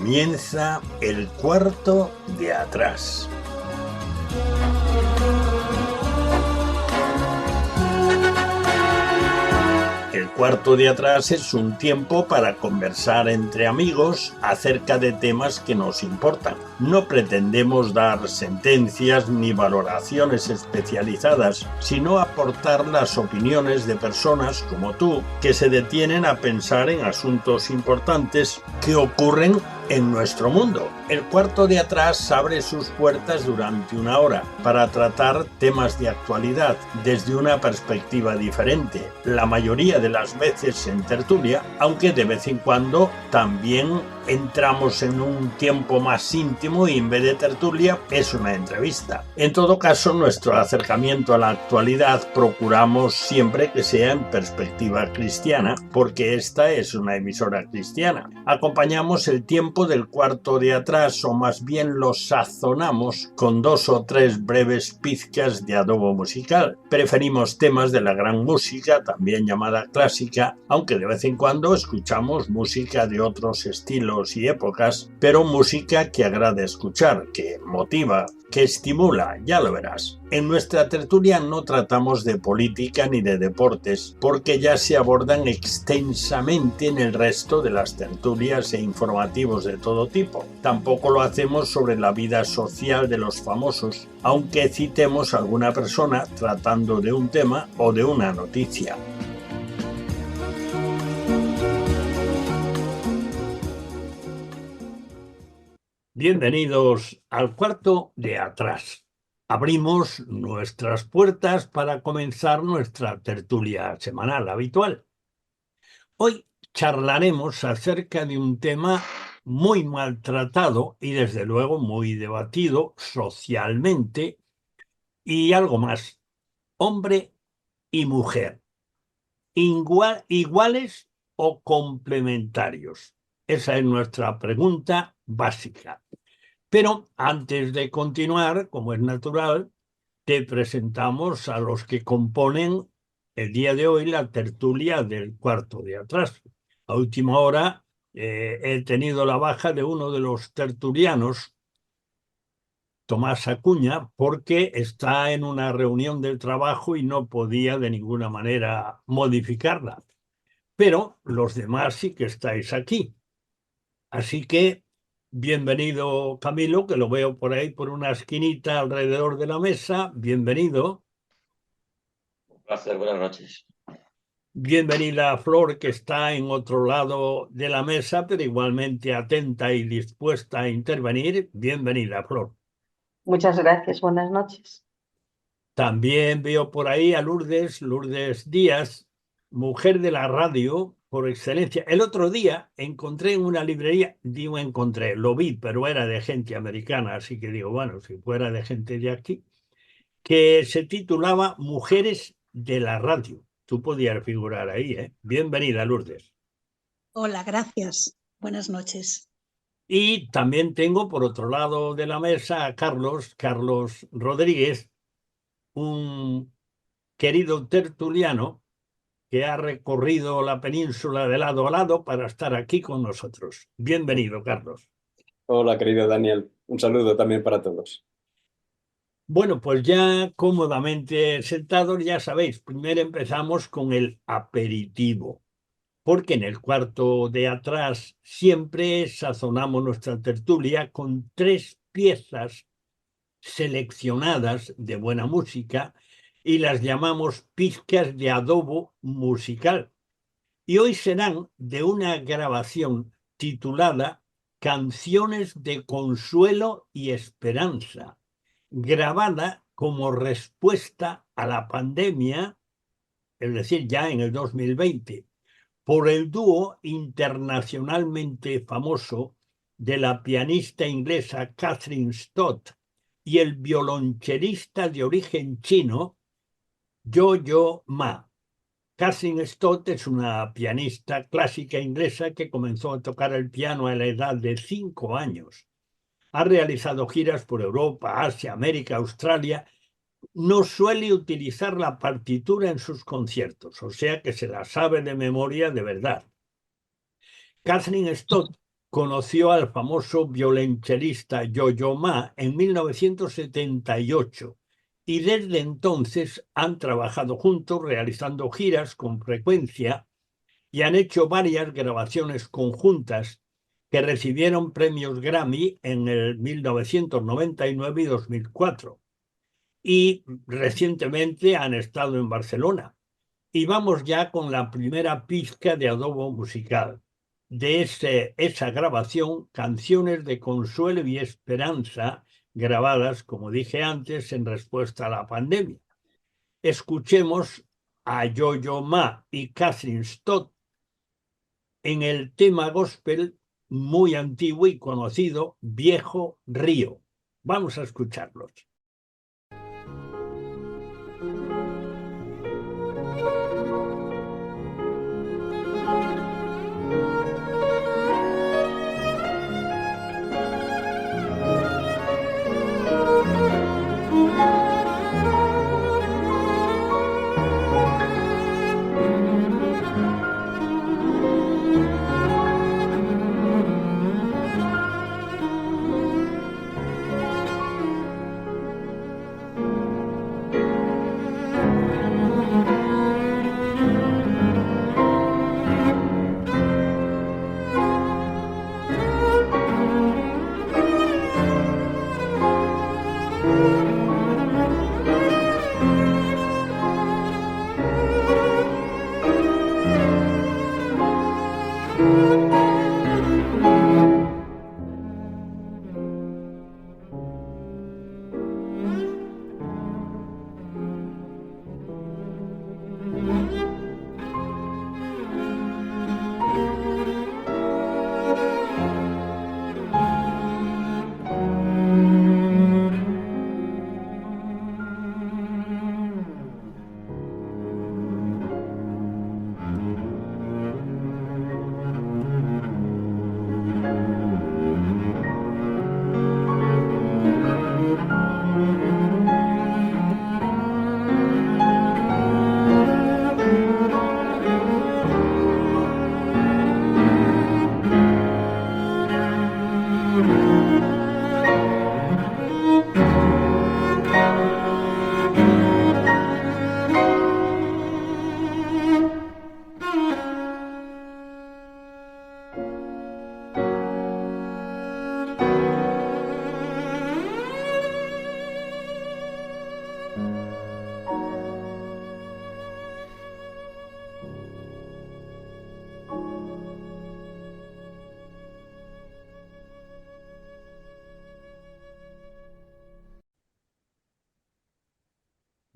Comienza el cuarto de atrás. El cuarto de atrás es un tiempo para conversar entre amigos acerca de temas que nos importan. No pretendemos dar sentencias ni valoraciones especializadas, sino aportar las opiniones de personas como tú que se detienen a pensar en asuntos importantes que ocurren en nuestro mundo. El cuarto de atrás abre sus puertas durante una hora para tratar temas de actualidad desde una perspectiva diferente, la mayoría de las veces en tertulia, aunque de vez en cuando también entramos en un tiempo más íntimo y en vez de tertulia es una entrevista. En todo caso, nuestro acercamiento a la actualidad procuramos siempre que sea en perspectiva cristiana, porque esta es una emisora cristiana. Acompañamos el tiempo del cuarto de atrás, o más bien lo sazonamos con 2 o 3 breves pizcas de adobo musical. Preferimos temas de la gran música, también llamada clásica, aunque de vez en cuando escuchamos música de otros estilos y épocas, pero música que agrada escuchar, que motiva, que estimula, ya lo verás. En nuestra tertulia no tratamos de política ni de deportes, porque ya se abordan extensamente en el resto de las tertulias e informativos de todo tipo. Tampoco lo hacemos sobre la vida social de los famosos, aunque citemos a alguna persona tratando de un tema o de una noticia. Bienvenidos al cuarto de atrás. Abrimos nuestras puertas para comenzar nuestra tertulia semanal habitual. Hoy charlaremos acerca de un tema muy maltratado y desde luego muy debatido socialmente y algo más. Hombre y mujer. ¿Iguales o complementarios? Esa es nuestra pregunta básica. Pero antes de continuar, como es natural, te presentamos a los que componen el día de hoy la tertulia del cuarto de atrás. A última hora he tenido la baja de uno de los tertulianos, Tomás Acuña, porque está en una reunión del trabajo y no podía de ninguna manera modificarla. Pero los demás sí que estáis aquí. Así que bienvenido, Camilo, que lo veo por ahí por una esquinita alrededor de la mesa. Bienvenido. Un placer, buenas noches. Bienvenida, Flor, que está en otro lado de la mesa, pero igualmente atenta y dispuesta a intervenir. Bienvenida, Flor. Muchas gracias, buenas noches. También veo por ahí a Lourdes Díaz, mujer de la radio por excelencia. El otro día encontré en una librería, lo vi, pero era de gente americana, así que digo, bueno, si fuera de gente de aquí, que se titulaba Mujeres de la Radio. Tú podías figurar ahí, ¿eh? Bienvenida, Lourdes. Hola, gracias. Buenas noches. Y también tengo por otro lado de la mesa a Carlos Rodríguez, un querido tertuliano que ha recorrido la península de lado a lado para estar aquí con nosotros. Bienvenido, Carlos. Hola, querido Daniel. Un saludo también para todos. Bueno, pues ya cómodamente sentados, ya sabéis, primero empezamos con el aperitivo, porque en el cuarto de atrás siempre sazonamos nuestra tertulia con 3 piezas seleccionadas de buena música y las llamamos pizcas de adobo musical. Y hoy serán de una grabación titulada Canciones de Consuelo y Esperanza, grabada como respuesta a la pandemia, es decir, ya en el 2020, por el dúo internacionalmente famoso de la pianista inglesa Catherine Stott y el violonchelista de origen chino Yo-Yo Ma. Catherine Stott es una pianista clásica inglesa que comenzó a tocar el piano a la edad de 5 años. Ha realizado giras por Europa, Asia, América, Australia. No suele utilizar la partitura en sus conciertos, o sea que se la sabe de memoria de verdad. Catherine Stott conoció al famoso violonchelista Yo-Yo Ma en 1978 y desde entonces han trabajado juntos realizando giras con frecuencia y han hecho varias grabaciones conjuntas que recibieron premios Grammy en el 1999 y 2004. Y recientemente han estado en Barcelona. Y vamos ya con la primera pizca de adobo musical. De esa grabación, canciones de consuelo y esperanza grabadas, como dije antes, en respuesta a la pandemia. Escuchemos a Yo-Yo Ma y Catherine Stott en el tema gospel muy antiguo y conocido, Viejo Río. Vamos a escucharlos.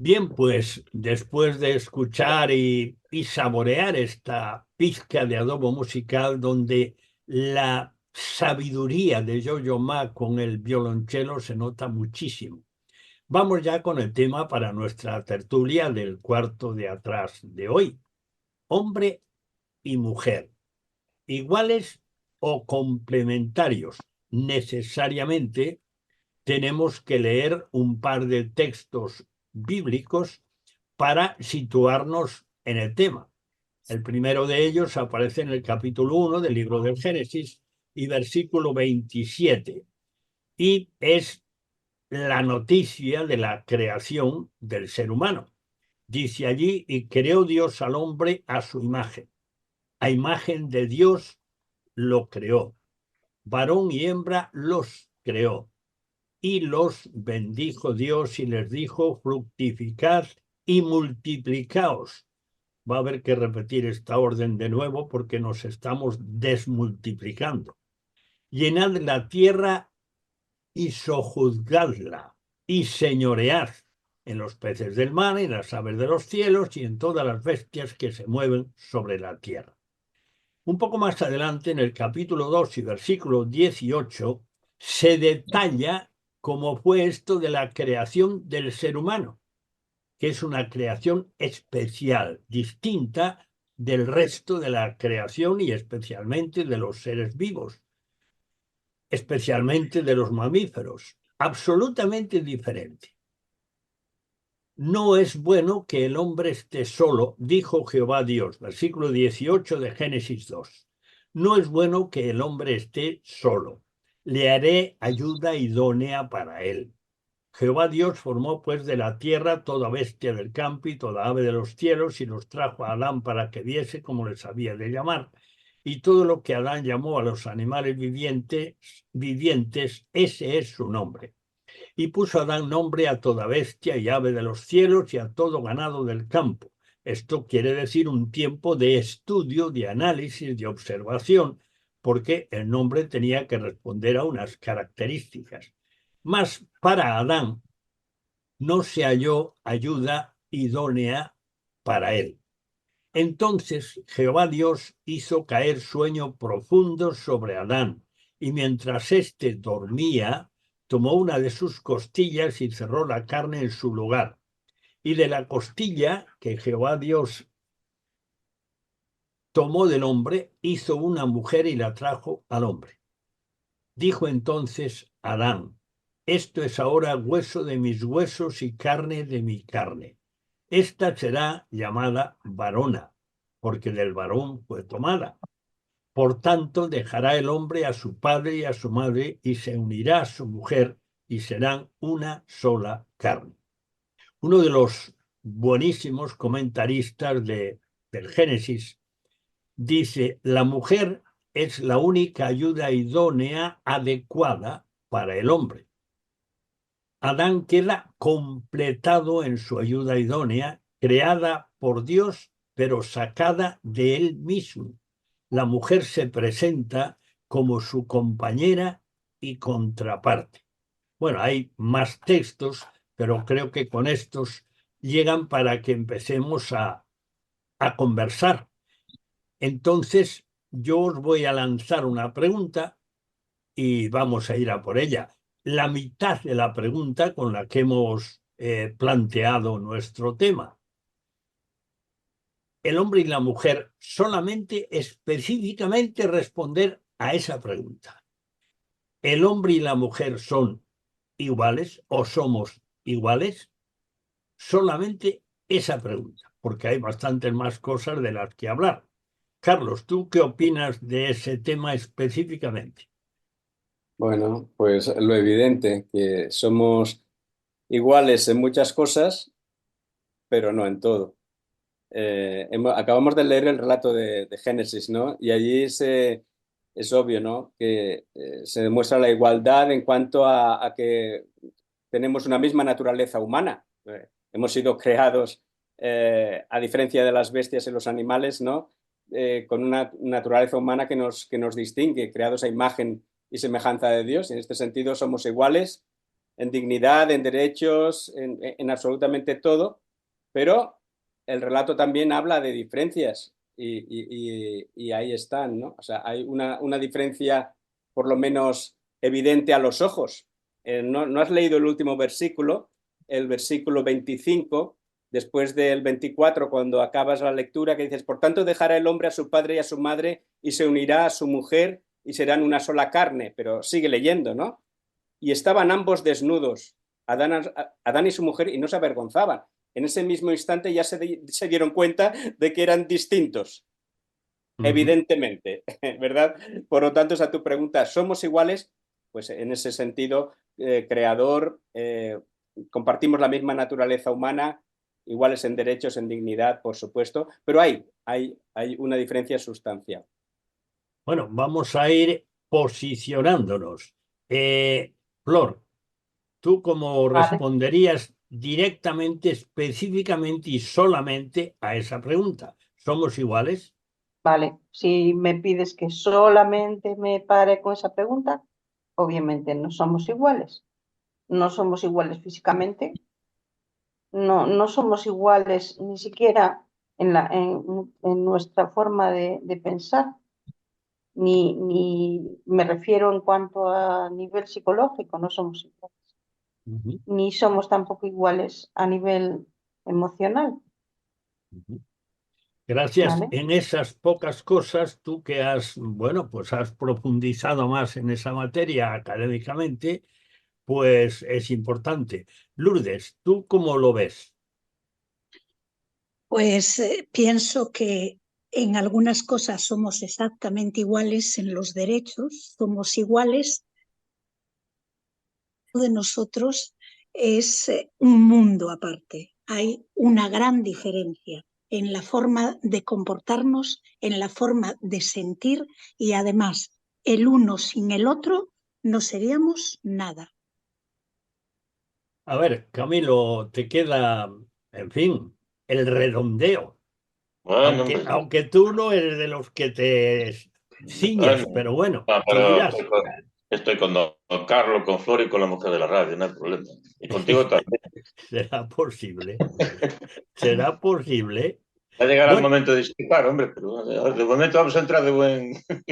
Bien, pues después de escuchar y saborear esta pizca de adobo musical donde la sabiduría de Yo-Yo Ma con el violonchelo se nota muchísimo, vamos ya con el tema para nuestra tertulia del cuarto de atrás de hoy. Hombre y mujer, iguales o complementarios. Necesariamente tenemos que leer un par de textos bíblicos para situarnos en el tema. El primero de ellos aparece en el capítulo 1 del libro del Génesis y versículo 27, y es la noticia de la creación del ser humano. Dice allí: y creó Dios al hombre a su imagen. A imagen de Dios lo creó. Varón y hembra los creó. Y los bendijo Dios y les dijo: fructificad y multiplicaos. Va a haber que repetir esta orden de nuevo porque nos estamos desmultiplicando. Llenad la tierra y sojuzgadla, y señoread en los peces del mar, en las aves de los cielos y en todas las bestias que se mueven sobre la tierra. Un poco más adelante, en el capítulo 2 y versículo 18, se detalla cómo fue esto de la creación del ser humano, que es una creación especial, distinta del resto de la creación y especialmente de los seres vivos, especialmente de los mamíferos, absolutamente diferente. No es bueno que el hombre esté solo, dijo Jehová Dios, versículo 18 de Génesis 2. No es bueno que el hombre esté solo. Le haré ayuda idónea para él. Jehová Dios formó pues de la tierra toda bestia del campo y toda ave de los cielos y los trajo a Adán para que viese cómo les había de llamar. Y todo lo que Adán llamó a los animales vivientes, ese es su nombre. Y puso Adán nombre a toda bestia y ave de los cielos y a todo ganado del campo. Esto quiere decir un tiempo de estudio, de análisis, de observación, porque el nombre tenía que responder a unas características. Mas para Adán no se halló ayuda idónea para él. Entonces Jehová Dios hizo caer sueño profundo sobre Adán, y mientras éste dormía, tomó una de sus costillas y cerró la carne en su lugar. Y de la costilla que Jehová Dios tomó del hombre, hizo una mujer y la trajo al hombre. Dijo entonces Adán: esto es ahora hueso de mis huesos y carne de mi carne. Esta será llamada varona, porque del varón fue tomada. Por tanto, dejará el hombre a su padre y a su madre, y se unirá a su mujer, y serán una sola carne. Uno de los buenísimos comentaristas del Génesis dice: la mujer es la única ayuda idónea adecuada para el hombre. Adán queda completado en su ayuda idónea, creada por Dios, pero sacada de él mismo. La mujer se presenta como su compañera y contraparte. Bueno, hay más textos, pero creo que con estos llegan para que empecemos a conversar. Entonces, yo os voy a lanzar una pregunta y vamos a ir a por ella. La mitad de la pregunta con la que hemos planteado nuestro tema. El hombre y la mujer, solamente específicamente responder a esa pregunta. ¿El hombre y la mujer son iguales o somos iguales? Solamente esa pregunta, porque hay bastantes más cosas de las que hablar. Carlos, ¿tú qué opinas de ese tema específicamente? Bueno, pues lo evidente, que somos iguales en muchas cosas, pero no en todo. Acabamos de leer el relato de Génesis, ¿no? Y allí es obvio, ¿no? Que se demuestra la igualdad en cuanto a que tenemos una misma naturaleza humana. Hemos sido creados, a diferencia de las bestias y los animales, ¿no? Con una naturaleza humana que nos distingue, creados a imagen y semejanza de Dios. Y en este sentido somos iguales en dignidad, en derechos, en absolutamente todo, pero el relato también habla de diferencias y ahí están, ¿no? O sea, hay una diferencia por lo menos evidente a los ojos. No has leído el último versículo, el versículo 25, después del 24, cuando acabas la lectura, que dices: por tanto dejará el hombre a su padre y a su madre y se unirá a su mujer y serán una sola carne. Pero sigue leyendo, ¿no? Y estaban ambos desnudos, Adán y su mujer, y no se avergonzaban. En ese mismo instante ya se dieron cuenta de que eran distintos, evidentemente, ¿verdad? Por lo tanto, a tu pregunta, ¿somos iguales? Pues en ese sentido, creador, compartimos la misma naturaleza humana, iguales en derechos, en dignidad, por supuesto, pero hay una diferencia sustancial. Bueno, vamos a ir posicionándonos. Flor, ¿tú cómo Vale, responderías directamente, específicamente y solamente a esa pregunta? ¿Somos iguales? vale. Si me pides que solamente me pare con esa pregunta, obviamente no somos iguales. No somos iguales físicamente, no somos iguales ni siquiera en nuestra forma de pensar, ni me refiero en cuanto a nivel psicológico, no somos iguales. Ujú, Ni somos tampoco iguales a nivel emocional, ujú. Gracias. ¿vale? En esas pocas cosas, tú que bueno, pues has profundizado más en esa materia académicamente, pues es importante. Lourdes, ¿tú cómo lo ves? Pues pienso que en algunas cosas somos exactamente iguales en los derechos, somos iguales. De nosotros es un mundo aparte. Hay una gran diferencia en la forma de comportarnos, en la forma de sentir y además el uno sin el otro no seríamos nada. A ver, Camilo, te queda, en fin, el redondeo. Bueno, Aunque, hombre, aunque tú no eres de los que te ciñes, bueno, pero bueno, tú pero dirás. estoy con don Carlos, con Flor y con la mujer de la radio, no hay problema. Y contigo también. Será posible, será posible. Va a llegar el Bueno, momento de disculpar, hombre, pero de momento vamos a entrar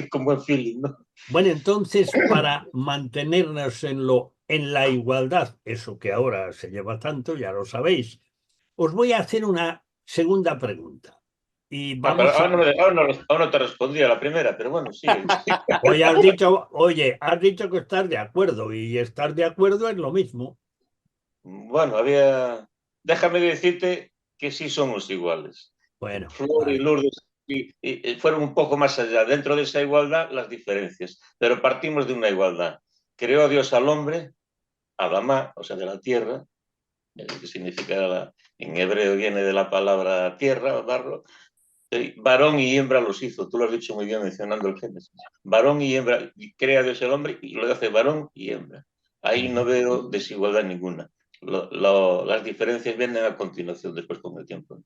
con buen feeling, ¿no? bueno, entonces para mantenernos en la igualdad, eso que ahora se lleva tanto, ya lo sabéis, os voy a hacer una segunda pregunta. Y Ah, pero vamos a. ahora no te respondí a la primera, pero bueno, sigue. Oye, has dicho que estás de acuerdo y estar de acuerdo es lo mismo. Bueno, déjame decirte que sí somos iguales. Bueno, Flor y vale. Lourdes y fueron un poco más allá. Dentro de esa igualdad, las diferencias. Pero partimos de una igualdad. Creó Dios al hombre, Adamá, o sea, de la tierra, que significa, en hebreo viene de la palabra tierra, barro. Varón y hembra los hizo. Tú lo has dicho muy bien mencionando el Génesis. Varón y hembra, crea Dios el hombre y lo hace varón y hembra. Ahí no veo desigualdad ninguna. Las diferencias vienen a continuación, después con el tiempo.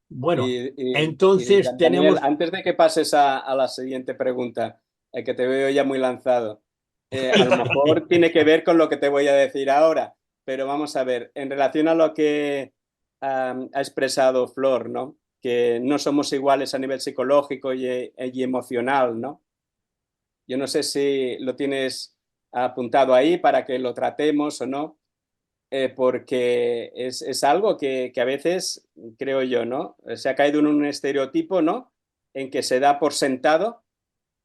Bueno, Y entonces Daniel, tenemos. antes de que pases a la siguiente pregunta, que te veo ya muy lanzado, a lo mejor tiene que ver con lo que te voy a decir ahora, pero vamos a ver, en relación a lo que ha expresado Flor, ¿no? Que no somos iguales a nivel psicológico y emocional, ¿no? Yo no sé si lo tienes apuntado ahí para que lo tratemos o no, porque es algo que a veces, creo yo, ¿no? Se ha caído en un estereotipo, ¿no? En que se da por sentado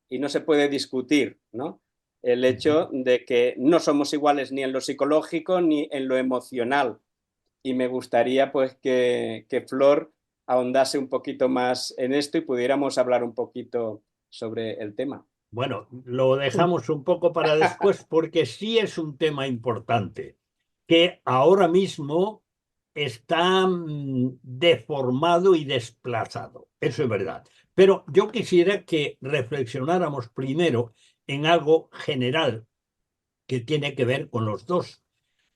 y no se puede discutir, ¿no? El hecho de que no somos iguales ni en lo psicológico ni en lo emocional. Y me gustaría, pues, que Flor ahondase un poquito más en esto y pudiéramos hablar un poquito sobre el tema. Bueno, lo dejamos un poco para después porque sí es un tema importante que ahora mismo está deformado y desplazado. Eso es verdad. Pero yo quisiera que reflexionáramos primero en algo general que tiene que ver con los dos,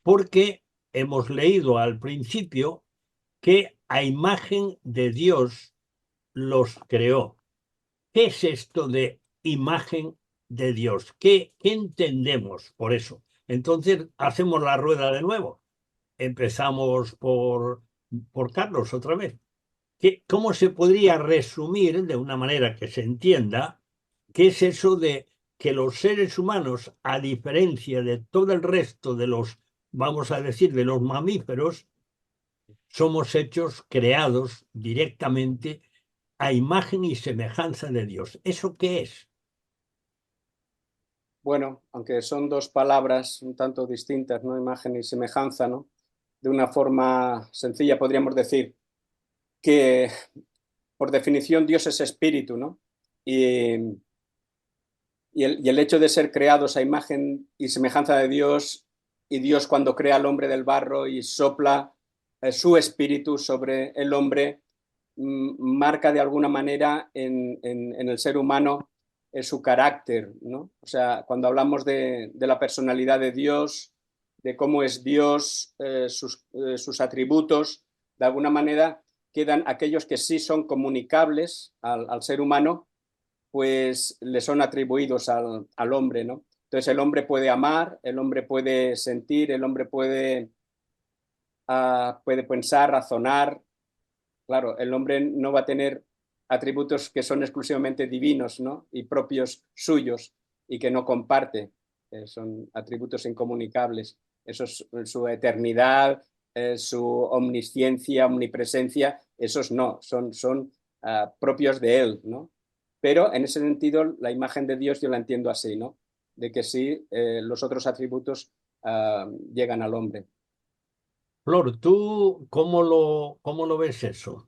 porque hemos leído al principio que a imagen de Dios los creó. ¿Qué es esto de imagen de Dios? ¿Qué entendemos por eso? Entonces, hacemos la rueda de nuevo. Empezamos por Carlos otra vez. ¿Cómo se podría resumir de una manera que se entienda qué es eso de que los seres humanos, a diferencia de todo el resto de los, vamos a decir, de los mamíferos, somos hechos creados directamente a imagen y semejanza de Dios? ¿Eso qué es? Bueno, aunque son dos palabras un tanto distintas, ¿no? Imagen y semejanza, ¿no? De una forma sencilla podríamos decir que, por definición, Dios es espíritu, ¿no? Y, y el hecho de ser creados a imagen y semejanza de Dios, y Dios cuando crea al hombre del barro y sopla su espíritu sobre el hombre, marca de alguna manera en el ser humano su carácter, ¿no? O sea, cuando hablamos de la personalidad de Dios, de cómo es Dios, sus atributos, de alguna manera quedan aquellos que sí son comunicables al ser humano, pues le son atribuidos al hombre, ¿no? Entonces el hombre puede amar, el hombre puede sentir, el hombre puede pensar, razonar. Claro, el hombre no va a tener atributos que son exclusivamente divinos, ¿no? Y propios suyos y que no comparte. Son atributos incomunicables. Eso es su eternidad, su omnisciencia, omnipresencia, esos no, son propios de él, ¿no? Pero en ese sentido, la imagen de Dios yo la entiendo así, ¿no? De que sí, los otros atributos llegan al hombre. Flor, ¿tú cómo lo ves eso?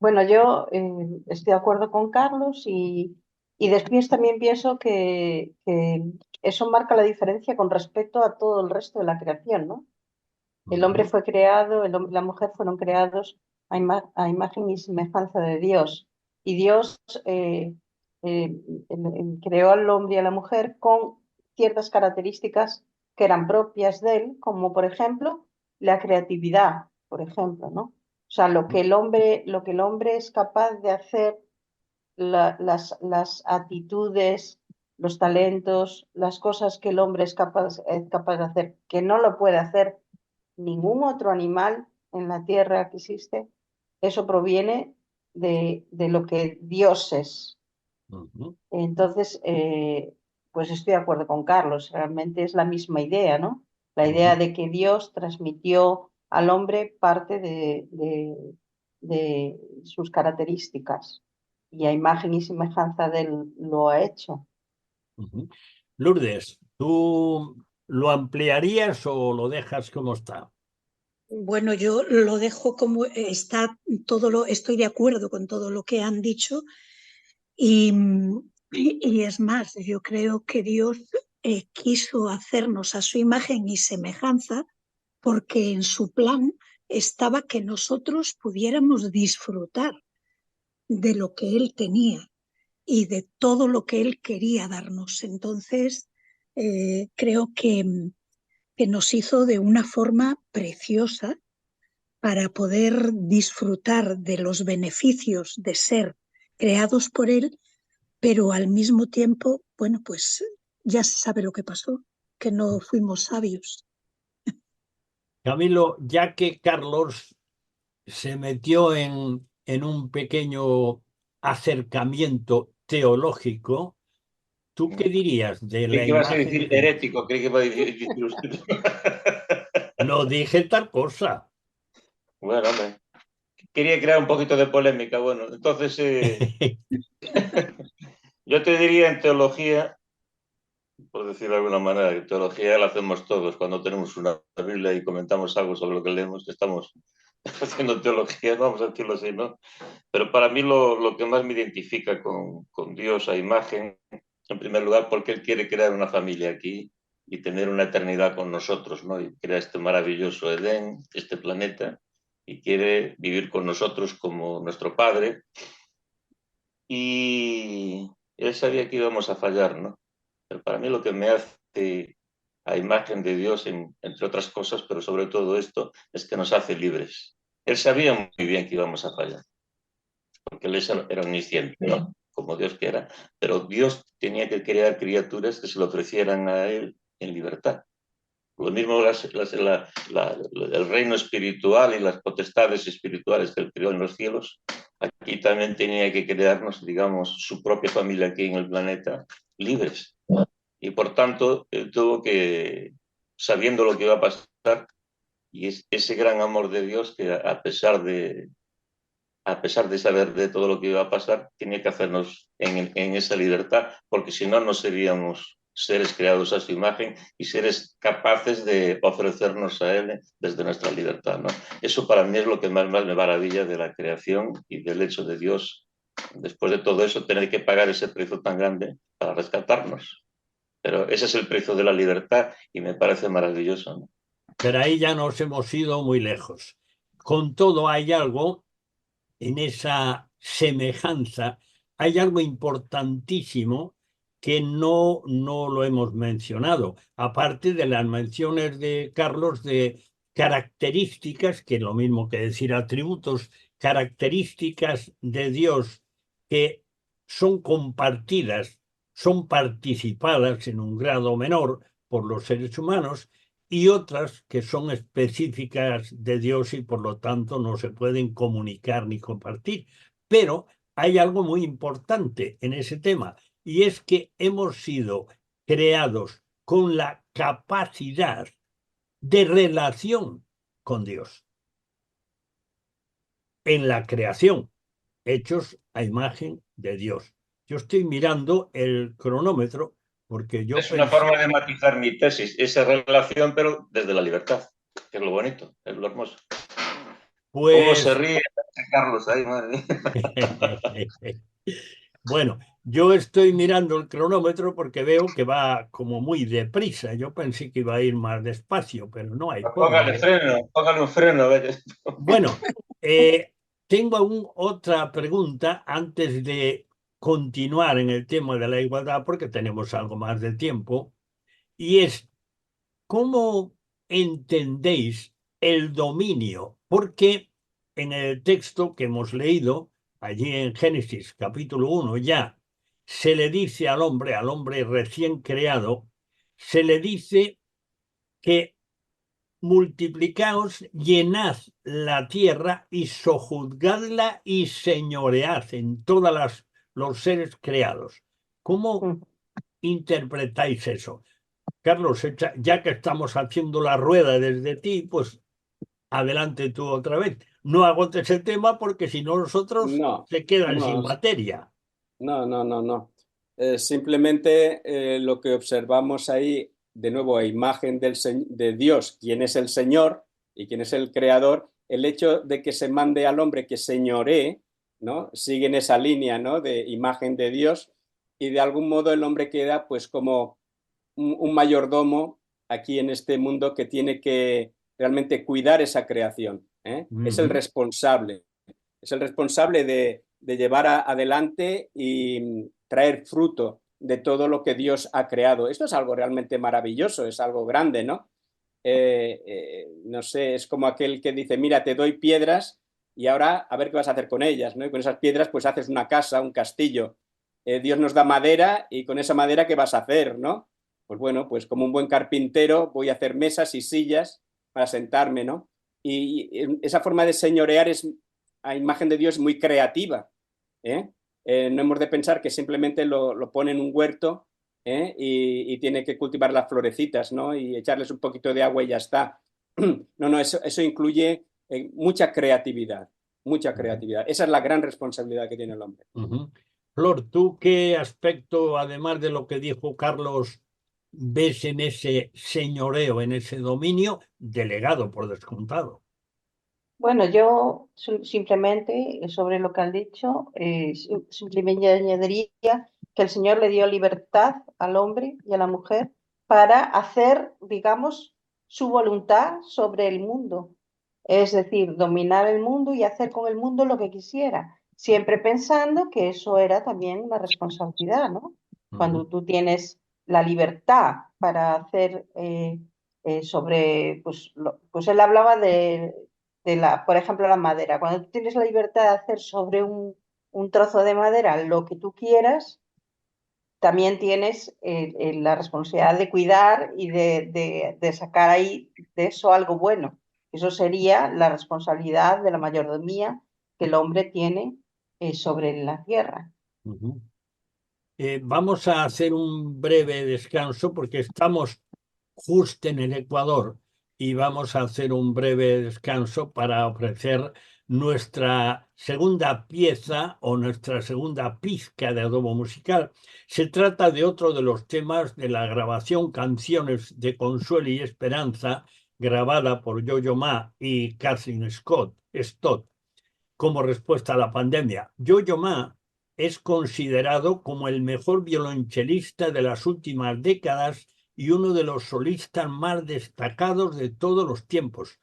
Bueno, yo estoy de acuerdo con Carlos y después también pienso que eso marca la diferencia con respecto a todo el resto de la creación, ¿no? El hombre fue creado, el hombre y la mujer fueron creados a imagen y semejanza de Dios. Y Dios creó al hombre y a la mujer con ciertas características que eran propias de él, como por ejemplo la creatividad, por ejemplo, ¿no? O sea, lo que el hombre es capaz de hacer, las actitudes, los talentos, las cosas que el hombre es capaz de hacer, que no lo puede hacer ningún otro animal en la tierra que existe, eso proviene de lo que Dios es. Entonces, pues estoy de acuerdo con Carlos, realmente es la misma idea, ¿no? La idea de que Dios transmitió al hombre parte de sus características y a imagen y semejanza de él lo ha hecho. Lourdes, ¿tú lo ampliarías o lo dejas como está? Bueno, yo lo dejo como está, estoy de acuerdo con todo lo que han dicho y, y es más, yo creo que Dios quiso hacernos a su imagen y semejanza porque en su plan estaba que nosotros pudiéramos disfrutar de lo que Él tenía y de todo lo que Él quería darnos. Entonces, creo que nos hizo de una forma preciosa para poder disfrutar de los beneficios de ser creados por Él, pero al mismo tiempo, bueno, pues ya se sabe lo que pasó, que no fuimos sabios. Camilo, ya que Carlos se metió en un pequeño acercamiento teológico, ¿tú qué dirías de Creí la que ibas a imagen decir y semejanza? herético, creí que iba a decir usted. No dije tal cosa. Bueno, hombre, quería crear un poquito de polémica. Bueno, entonces yo te diría en teología, por decirlo de alguna manera, que teología la hacemos todos cuando tenemos una Biblia y comentamos algo sobre lo que leemos, que estamos haciendo teología, vamos a decirlo así, ¿no? Pero para mí lo que más me identifica con Dios a imagen, en primer lugar, porque Él quiere crear una familia aquí y tener una eternidad con nosotros, ¿no? Y crea este maravilloso Edén, este planeta, y quiere vivir con nosotros como nuestro Padre. Y Él sabía que íbamos a fallar, ¿no? Pero para mí lo que me hace a imagen de Dios, entre otras cosas, pero sobre todo esto, es que nos hace libres. Él sabía muy bien que íbamos a fallar, porque él era omnisciente, ¿no? Como Dios que era, pero Dios tenía que crear criaturas que se lo ofrecieran a él en libertad. Lo mismo el reino espiritual y las potestades espirituales que él creó en los cielos, aquí también tenía que crearnos, digamos, su propia familia aquí en el planeta, libres. Y por tanto, él tuvo que, sabiendo lo que iba a pasar, y ese gran amor de Dios que a pesar de saber de todo lo que iba a pasar, tenía que hacernos en esa libertad, porque si no, no seríamos seres creados a su imagen y seres capaces de ofrecernos a Él desde nuestra libertad, ¿no? Eso para mí es lo que más me maravilla de la creación y del hecho de Dios, después de todo eso, tener que pagar ese precio tan grande para rescatarnos. Pero ese es el precio de la libertad y me parece maravilloso, ¿no? Pero ahí ya nos hemos ido muy lejos. Con todo hay algo en esa semejanza, hay algo importantísimo que no lo hemos mencionado, aparte de las menciones de Carlos de características, que es lo mismo que decir atributos, características de Dios que son compartidas, son participadas en un grado menor por los seres humanos, y otras que son específicas de Dios y por lo tanto no se pueden comunicar ni compartir. Pero hay algo muy importante en ese tema, y es que hemos sido creados con la capacidad de relación con Dios en la creación, hechos a imagen de Dios. Yo estoy mirando el cronómetro porque yo Es una forma de matizar mi tesis, esa relación, pero desde la libertad, que es lo bonito, es lo hermoso. ¿Cómo se pues ríe? Carlos ahí, madre mía. Bueno, yo estoy mirando el cronómetro porque veo que va como muy deprisa. Yo pensé que iba a ir más despacio, pero no hay forma de... Póngale un freno, a ver. Bueno, tengo aún otra pregunta antes de continuar en el tema de la igualdad, porque tenemos algo más de tiempo, y es, ¿cómo entendéis el dominio? Porque en el texto que hemos leído, allí en Génesis capítulo 1 ya, se le dice al hombre recién creado, se le dice que multiplicaos, llenad la tierra y sojuzgadla y señoread en todos los seres creados. ¿Cómo Mm. interpretáis eso? Carlos, ya que estamos haciendo la rueda desde ti, pues adelante tú otra vez. No agotes el tema porque si no nosotros No, se quedan sin no, materia. no. Simplemente lo que observamos ahí, de nuevo, a imagen de Dios, quién es el Señor y quién es el Creador, el hecho de que se mande al hombre que señoree, ¿no? Sigue en esa línea, ¿no? De imagen de Dios, y de algún modo el hombre queda pues como un mayordomo aquí en este mundo que tiene que realmente cuidar esa creación, ¿eh? Ujú, Es el responsable de llevar adelante y traer fruto de todo lo que Dios ha creado. Esto es algo realmente maravilloso, es algo grande, ¿no? No sé, es como aquel que dice, mira, te doy piedras y ahora a ver qué vas a hacer con ellas, ¿no? Y con esas piedras pues haces una casa, un castillo. Dios nos da madera y con esa madera, ¿qué vas a hacer, no? Pues bueno, pues como un buen carpintero voy a hacer mesas y sillas para sentarme, ¿no? Y esa forma de señorear es, a imagen de Dios, muy creativa, ¿eh? No hemos de pensar que simplemente lo pone en un huerto, ¿eh? Y tiene que cultivar las florecitas, ¿no? Y echarles un poquito de agua y ya está. No, eso incluye mucha creatividad, mucha ujú, creatividad. Esa es la gran responsabilidad que tiene el hombre. ujú. Flor, ¿tú qué aspecto, además de lo que dijo Carlos, ves en ese señoreo, en ese dominio delegado por descontado? Bueno, yo simplemente sobre lo que han dicho, simplemente añadiría que el Señor le dio libertad al hombre y a la mujer para hacer, digamos, su voluntad sobre el mundo. Es decir, dominar el mundo y hacer con el mundo lo que quisiera, siempre pensando que eso era también una responsabilidad, ¿no? Ujú, Cuando tú tienes la libertad para hacer sobre, pues, pues él hablaba de la, por ejemplo, la madera. Cuando tú tienes la libertad de hacer sobre un trozo de madera lo que tú quieras, también tienes la responsabilidad de cuidar y de sacar ahí de eso algo bueno. Eso sería la responsabilidad de la mayordomía que el hombre tiene sobre la tierra. ujú. Vamos a hacer un breve descanso porque estamos justo en el Ecuador y vamos a hacer un breve descanso para ofrecer nuestra segunda pieza o nuestra segunda pizca de adobo musical. Se trata de otro de los temas de la grabación Canciones de Consuelo y Esperanza, grabada por Yo-Yo Ma y Kathleen Stott como respuesta a la pandemia. Yo-Yo Ma es considerado como el mejor violonchelista de las últimas décadas y uno de los solistas más destacados de todos los tiempos.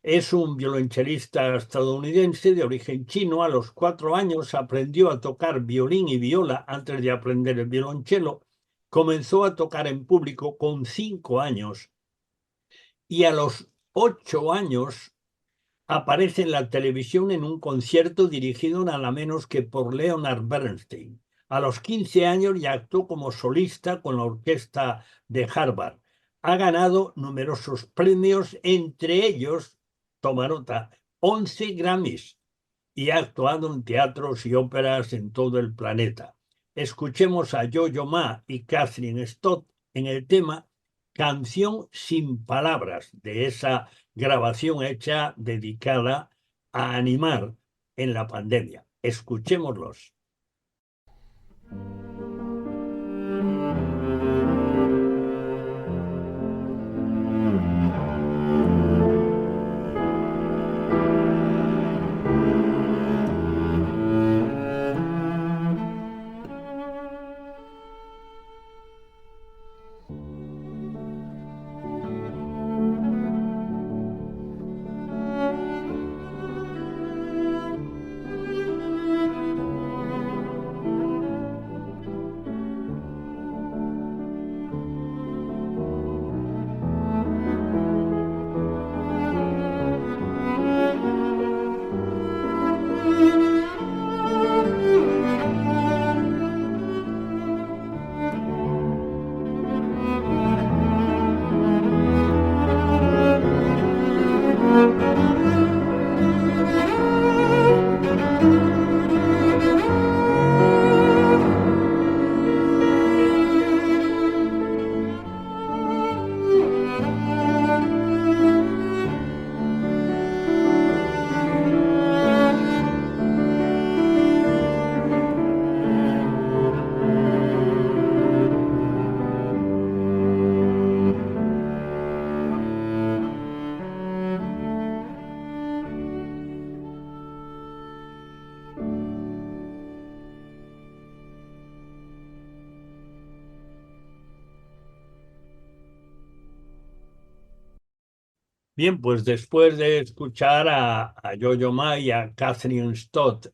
Es un violonchelista estadounidense de origen chino. A los 4 años aprendió a tocar violín y viola antes de aprender el violonchelo. Comenzó a tocar en público con 5 años y a los 8 años aparece en la televisión en un concierto dirigido nada menos que por Leonard Bernstein. A los 15 años ya actuó como solista con la orquesta de Harvard. Ha ganado numerosos premios, entre ellos, toma nota, 11 Grammys, y ha actuado en teatros y óperas en todo el planeta. Escuchemos a Yo-Yo Ma y Kathleen Stott en el tema Canción sin palabras, de esa grabación hecha dedicada a animar en la pandemia. Escuchémoslos. Bien, pues después de escuchar a Yo-Yo Ma y a Catherine Stott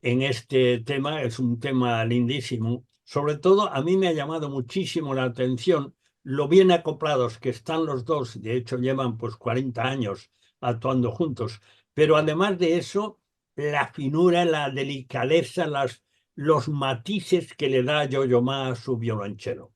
en este tema, es un tema lindísimo. Sobre todo, a mí me ha llamado muchísimo la atención lo bien acoplados que están los dos. De hecho, llevan pues 40 años actuando juntos. Pero además de eso, la finura, la delicadeza, los matices que le da Yo-Yo Ma a su violonchelo.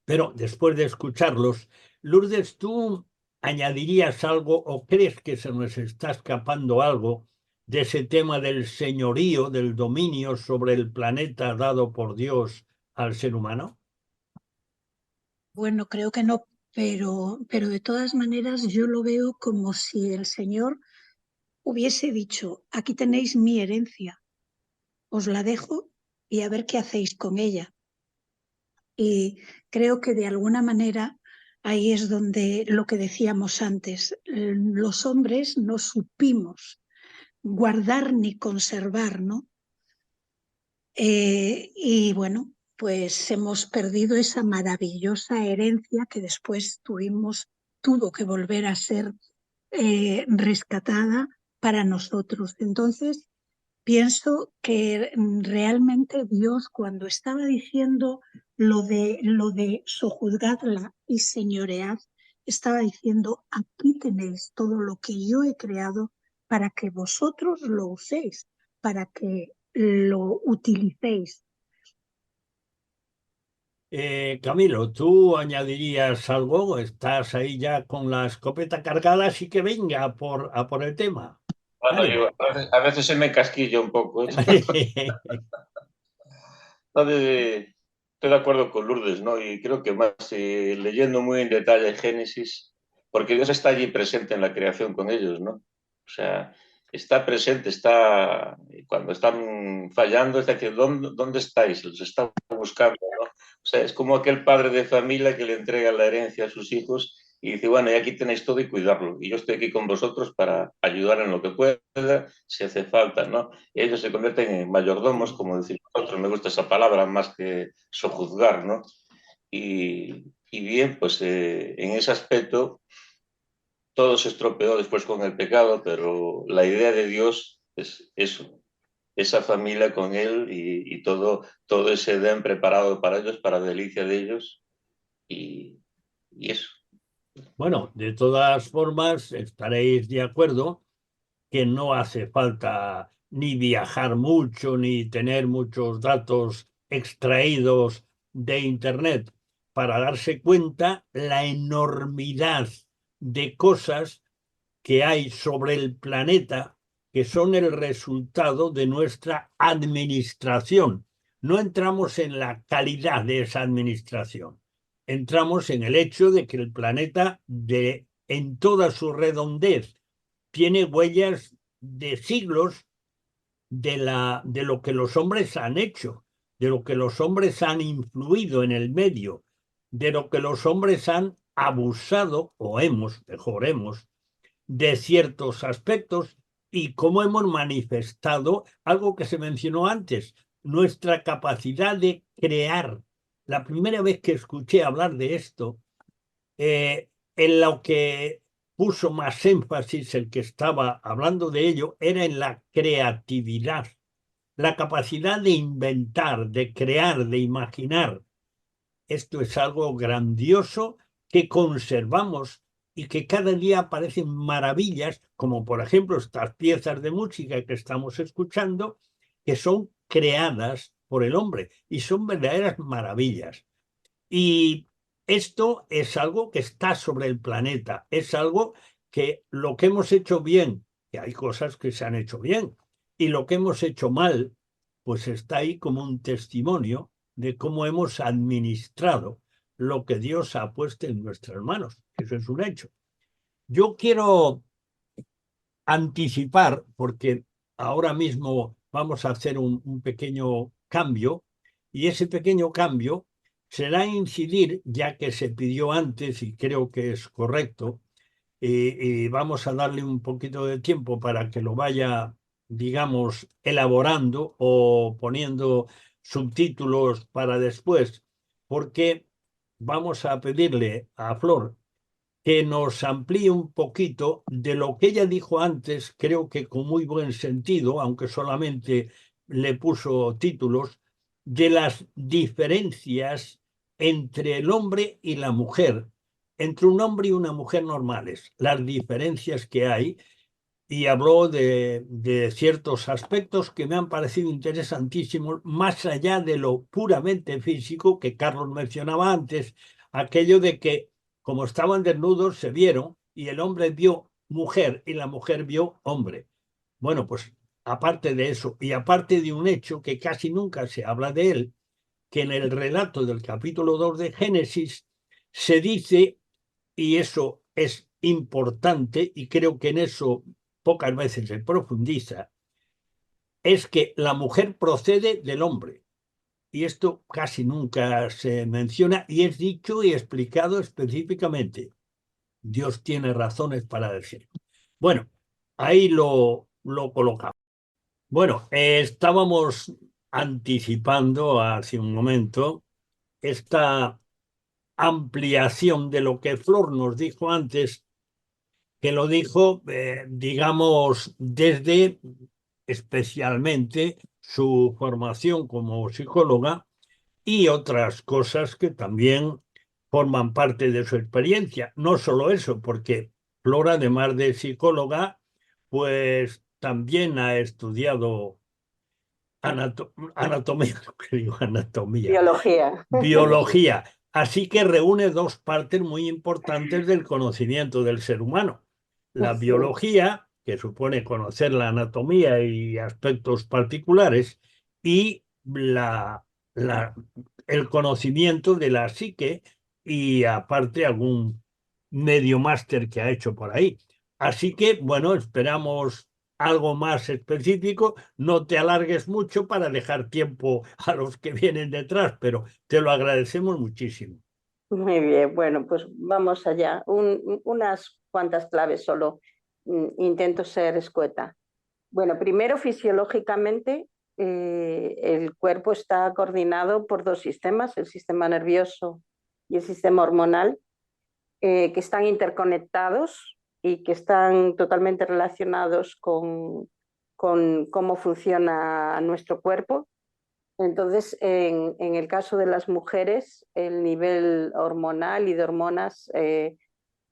Pero después de escucharlos, Lourdes, ¿tú añadirías algo o crees que se nos está escapando algo de ese tema del señorío, del dominio sobre el planeta dado por Dios al ser humano? Bueno, creo que no, pero de todas maneras yo lo veo como si el Señor hubiese dicho, aquí tenéis mi herencia, os la dejo y a ver qué hacéis con ella. Y creo que de alguna manera ahí es donde lo que decíamos antes, los hombres no supimos guardar ni conservar, ¿no? Y bueno, pues hemos perdido esa maravillosa herencia que después tuvo que volver a ser rescatada para nosotros. Entonces, pienso que realmente Dios, cuando estaba diciendo lo de sojuzgadla y señoread, estaba diciendo, aquí tenéis todo lo que yo he creado para que vosotros lo uséis, para que lo utilicéis. Camilo, ¿tú añadirías algo? ¿Estás ahí ya con la escopeta cargada? Así que venga a por el tema. Bueno, Ánimo. a veces se me casquilla un poco. Estoy de acuerdo con Lourdes, ¿no? Y creo que más leyendo muy en detalle Génesis, porque Dios está allí presente en la creación con ellos, ¿no? O sea, está presente, cuando están fallando, está diciendo, ¿dónde estáis? Los está buscando, ¿no? O sea, es como aquel padre de familia que le entrega la herencia a sus hijos y dice, bueno, y aquí tenéis todo y cuidarlo. Y yo estoy aquí con vosotros para ayudar en lo que pueda, si hace falta, ¿no? Y ellos se convierten en mayordomos, como decimos nosotros, me gusta esa palabra más que sojuzgar, ¿no? Y bien, pues en ese aspecto todo se estropeó después con el pecado, pero la idea de Dios es eso, esa familia con Él y todo ese Edén preparado para ellos, para delicia de ellos y, y eso. Bueno, de todas formas, estaréis de acuerdo que no hace falta ni viajar mucho, ni tener muchos datos extraídos de Internet para darse cuenta la enormidad de cosas que hay sobre el planeta que son el resultado de nuestra administración. No entramos en la calidad de esa administración, entramos en el hecho de que el planeta, en toda su redondez, tiene huellas de siglos de lo que los hombres han hecho, de lo que los hombres han influido en el medio, de lo que los hombres han abusado, o mejor hemos, de ciertos aspectos y cómo hemos manifestado algo que se mencionó antes, nuestra capacidad de crear. La primera vez que escuché hablar de esto, en lo que puso más énfasis el que estaba hablando de ello era en la creatividad, la capacidad de inventar, de crear, de imaginar. Esto es algo grandioso que conservamos y que cada día aparecen maravillas, como por ejemplo estas piezas de música que estamos escuchando, que son creadas por el hombre y son verdaderas maravillas. Y esto es algo que está sobre el planeta, es algo que lo que hemos hecho bien, que hay cosas que se han hecho bien, y lo que hemos hecho mal, pues está ahí como un testimonio de cómo hemos administrado lo que Dios ha puesto en nuestras manos. Eso es un hecho. Yo quiero anticipar, porque ahora mismo vamos a hacer un pequeño cambio, y ese pequeño cambio será incidir, ya que se pidió antes y creo que es correcto, y vamos a darle un poquito de tiempo para que lo vaya, digamos, elaborando o poniendo subtítulos para después, porque vamos a pedirle a Flor que nos amplíe un poquito de lo que ella dijo antes, creo que con muy buen sentido, aunque solamente le puso títulos, de las diferencias entre el hombre y la mujer, entre un hombre y una mujer normales, las diferencias que hay, y habló de ciertos aspectos que me han parecido interesantísimos, más allá de lo puramente físico que Carlos mencionaba antes, aquello de que como estaban desnudos se vieron y el hombre vio mujer y la mujer vio hombre. Bueno, pues aparte de eso y aparte de un hecho que casi nunca se habla de él, que en el relato del capítulo 2 de Génesis se dice, y eso es importante y creo que en eso pocas veces se profundiza, es que la mujer procede del hombre. Y esto casi nunca se menciona y es dicho y explicado específicamente. Dios tiene razones para decirlo. Bueno, ahí lo colocamos. Bueno, estábamos anticipando hace un momento esta ampliación de lo que Flor nos dijo antes, que lo dijo, digamos, desde especialmente su formación como psicóloga y otras cosas que también forman parte de su experiencia. No solo eso, porque Flor, además de psicóloga, pues también ha estudiado anatomía, no que digo anatomía, Biología. biología. Así que reúne dos partes muy importantes del conocimiento del ser humano. La Sí. biología, que supone conocer la anatomía y aspectos particulares, y el conocimiento de la psique y aparte algún medio máster que ha hecho por ahí. Así que, bueno, esperamos algo más específico. No te alargues mucho para dejar tiempo a los que vienen detrás, pero te lo agradecemos muchísimo. Muy bien, bueno, pues vamos allá. Unas cuantas claves solo. Intento ser escueta. Bueno, primero, fisiológicamente, el cuerpo está coordinado por dos sistemas, el sistema nervioso y el sistema hormonal, que están interconectados y que están totalmente relacionados con cómo funciona nuestro cuerpo. Entonces, en el caso de las mujeres, el nivel hormonal y de hormonas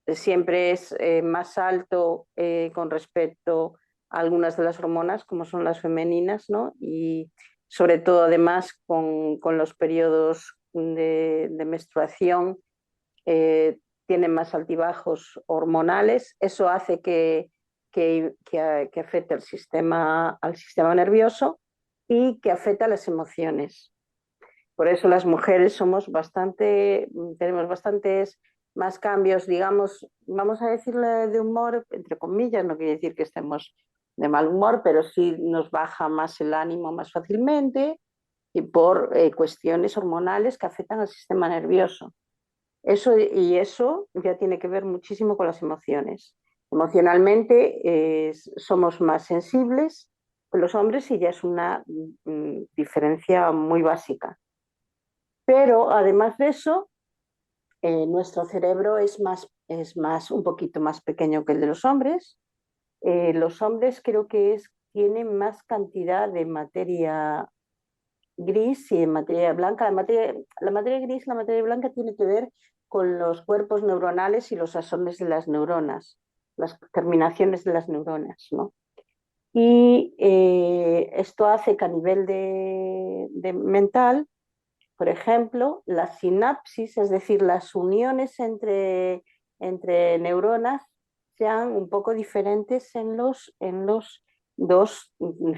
siempre es más alto con respecto a algunas de las hormonas, como son las femeninas, ¿no? Y sobre todo, además, con los periodos de menstruación, tienen más altibajos hormonales. Eso hace que afecte al sistema nervioso y que afecta a las emociones. Por eso las mujeres tenemos bastantes más cambios, digamos, vamos a decirle de humor, entre comillas, no quiere decir que estemos de mal humor, pero sí nos baja más el ánimo más fácilmente y por cuestiones hormonales que afectan al sistema nervioso. Eso ya tiene que ver muchísimo con las emociones. Emocionalmente somos más sensibles que los hombres y ya es una diferencia muy básica. Pero además de eso, nuestro cerebro es un poquito más pequeño que el de los hombres. Los hombres creo que tienen más cantidad de materia gris y de materia blanca. La materia gris y la materia blanca tiene que ver con los cuerpos neuronales y los axones de las neuronas, las terminaciones de las neuronas, ¿no? Y esto hace que a nivel de mental, por ejemplo, las sinapsis, es decir, las uniones entre neuronas, sean un poco diferentes en los dos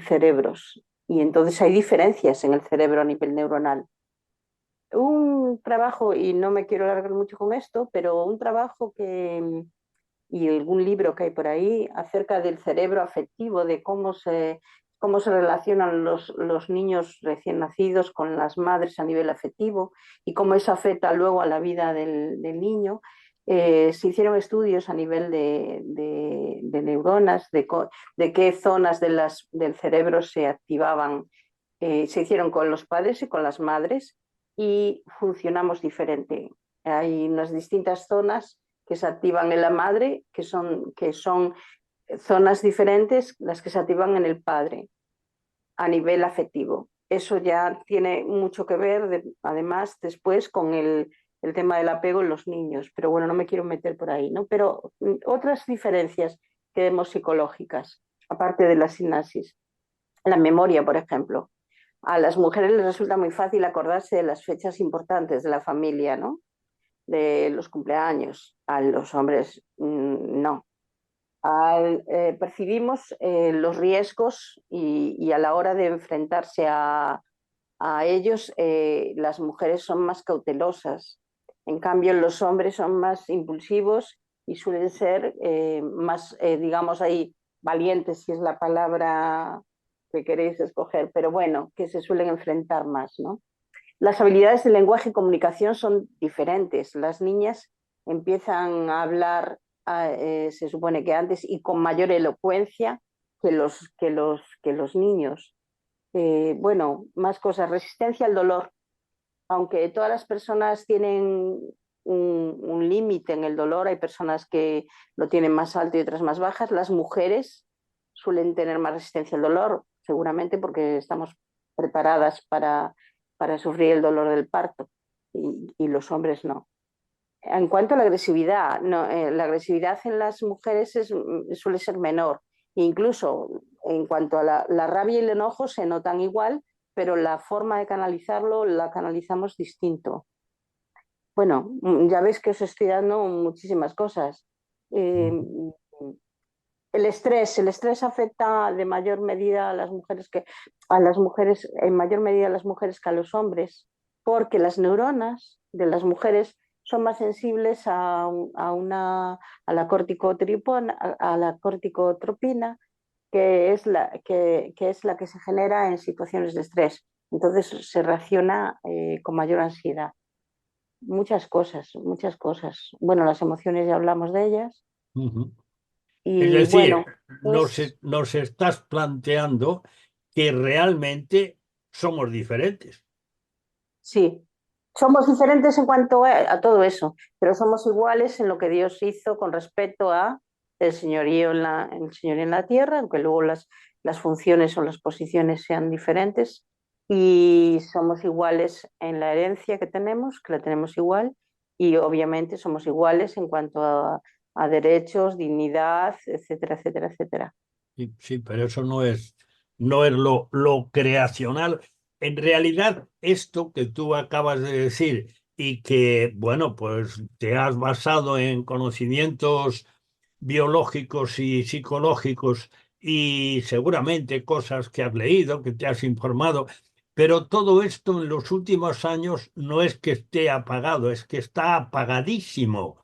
cerebros. Y entonces hay diferencias en el cerebro a nivel neuronal. Un trabajo, y no me quiero alargar mucho con esto, pero un trabajo y algún libro que hay por ahí acerca del cerebro afectivo, de cómo se relacionan los niños recién nacidos con las madres a nivel afectivo y cómo eso afecta luego a la vida del niño. Se hicieron estudios a nivel de neuronas, de qué zonas del cerebro se activaban. Se hicieron con los padres y con las madres y funcionamos diferente. Hay unas distintas zonas que se activan en la madre, que son zonas diferentes las que se activan en el padre a nivel afectivo. Eso ya tiene mucho que ver, además, después con el tema del apego en los niños. Pero bueno, no me quiero meter por ahí, ¿no? Pero otras diferencias que vemos psicológicas, aparte de la sinapsis. La memoria, por ejemplo. A las mujeres les resulta muy fácil acordarse de las fechas importantes de la familia, ¿no? De los cumpleaños. A los hombres, no. Percibimos los riesgos y a la hora de enfrentarse a ellos, las mujeres son más cautelosas. En cambio, los hombres son más impulsivos y suelen ser más, digamos ahí, valientes, si es la palabra que queréis escoger, pero bueno, que se suelen enfrentar más, ¿no? Las habilidades de lenguaje y comunicación son diferentes. Las niñas empiezan a hablar, se supone que antes, y con mayor elocuencia que los niños. Bueno, más cosas. Resistencia al dolor. Aunque todas las personas tienen un límite en el dolor, hay personas que lo tienen más alto y otras más bajas. Las mujeres suelen tener más resistencia al dolor, seguramente porque estamos preparadas para sufrir el dolor del parto y los hombres no. En cuanto a la agresividad, no, la agresividad en las mujeres suele ser menor. Incluso en cuanto a la rabia y el enojo se notan igual, pero la forma de canalizarlo la canalizamos distinto. Bueno, ya ves que os estoy dando muchísimas cosas. El estrés afecta de mayor medida a las mujeres en mayor medida a las mujeres que a los hombres, porque las neuronas de las mujeres son más sensibles a la corticotropina, que es la que se genera en situaciones de estrés. Entonces se reacciona con mayor ansiedad. Muchas cosas, muchas cosas. Bueno, las emociones ya hablamos de ellas. Ujú. Es Y decir, bueno, nos estás planteando que realmente somos diferentes. sí, somos diferentes en cuanto a todo eso, pero somos iguales en lo que Dios hizo con respecto a el señorío el señorío en la tierra, aunque luego las funciones o las posiciones sean diferentes, y somos iguales en la herencia que la tenemos igual, y obviamente somos iguales en cuanto a derechos, dignidad, etcétera, etcétera, etcétera. Sí, sí, pero eso no es lo creacional. En realidad, esto que tú acabas de decir y que, bueno, pues te has basado en conocimientos biológicos y psicológicos y seguramente cosas que has leído, que te has informado, pero todo esto en los últimos años no es que esté apagado, es que está apagadísimo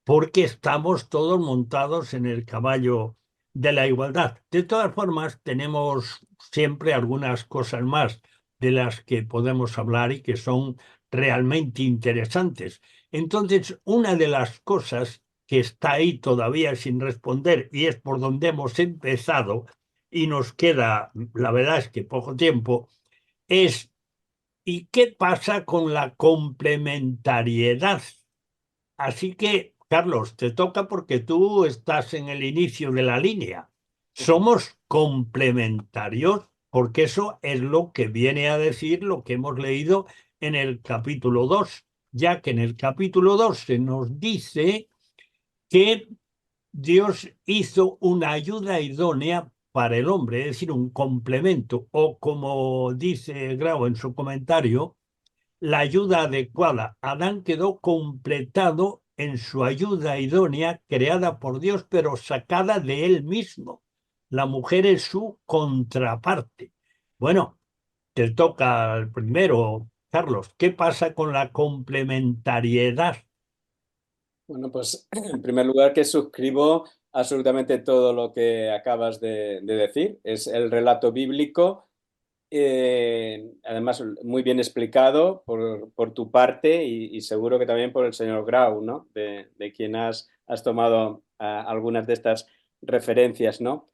porque estamos todos montados en el caballo de la igualdad. De todas formas, tenemos siempre algunas cosas más de las que podemos hablar y que son realmente interesantes. Entonces, una de las cosas que está ahí todavía sin responder y es por donde hemos empezado y nos queda, la verdad es que poco tiempo, es ¿y qué pasa con la complementariedad? Así que, Carlos, te toca porque tú estás en el inicio de la línea. Somos complementarios porque eso es lo que viene a decir lo que hemos leído en el capítulo 2, ya que en el capítulo 2 se nos dice que Dios hizo una ayuda idónea para el hombre, es decir, un complemento, o como dice Grau en su comentario, la ayuda adecuada. Adán quedó completado en su ayuda idónea creada por Dios, pero sacada de él mismo. La mujer es su contraparte. Bueno, te toca el primero, Carlos. ¿Qué pasa con la complementariedad? Bueno, pues en primer lugar que suscribo absolutamente todo lo que acabas de decir. Es el relato bíblico, además muy bien explicado por tu parte y seguro que también por el señor Grau, ¿no? De quien has tomado algunas de estas referencias, ¿no?